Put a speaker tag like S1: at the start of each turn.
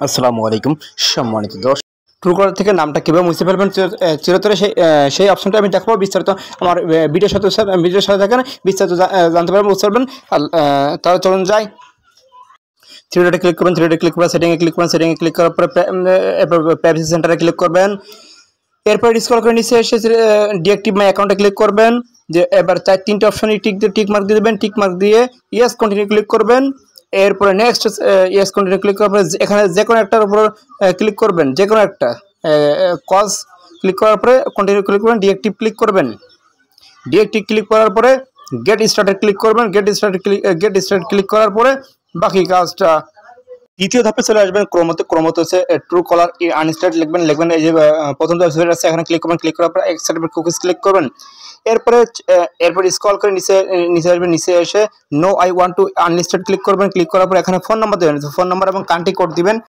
S1: আসসালামু আলাইকুম সম্মানিত দর্শক। ট্রুকলার থেকে নামটা কীভাবে মুছে ফেলবেন চিরতরে সেই অপশনটা আমি দেখাবো বিস্তারিত আমার ভিডিওর সাথে থাকেন, বিস্তারিত জানতে পারবেন, বুঝতে পারবেন। তাহলে চলুন যাই। থ্রি ডটে ক্লিক করবেন, থ্রি ডটে ক্লিক করে সেটিংয়ে ক্লিক করবেন, সেটিংয়ে ক্লিক করার পরে প্রাইভেসি সেন্টারে ক্লিক করবেন। এরপর স্ক্রল করে নিচে এসে ডিএক্টিভ মাই অ্যাকাউন্টে ক্লিক করবেন। যে এবার তিনটে অপশনে টিক মার্ক দিয়ে দেবেন। টিক মার্ক দিয়ে ইয়েস কন্টিনিউ ক্লিক করবেন। এরপরে নেক্সট ইয়েস কন্টিনিউ ক্লিক করার পরে এখানে যে কোনো একটার উপর ক্লিক করবেন, যে কোনো একটা কজ ক্লিক করার পরে কন্টিনিউ ক্লিক করবেন, ডিএক্টিভ ক্লিক করবেন। ডিএক্টিভ ক্লিক করার পরে গেট স্টার্টে ক্লিক করবেন। গেট স্টার্ট ক্লিক করার পরে বাকি কাজটা দ্বিতীয় ধাপে চলে আসবেন। ক্রমতে হচ্ছে ট্রু কলার আনইনস্টল লিখবেন এই যে প্রথম যে ওয়েবসাইট আছে এখানে ক্লিক করবেন। ক্লিক করার পরে অ্যাকসেপ্ট কুকিজ ক্লিক করবেন। এরপরে স্ক্রল করে নিচে আসবেন। নিচে এসে no I want to unlisted click করবেন। ক্লিক করার পর এখানে ফোন নাম্বার দেবেন, ফোন নাম্বার এবং কান্ট্রি কোড দিবেন।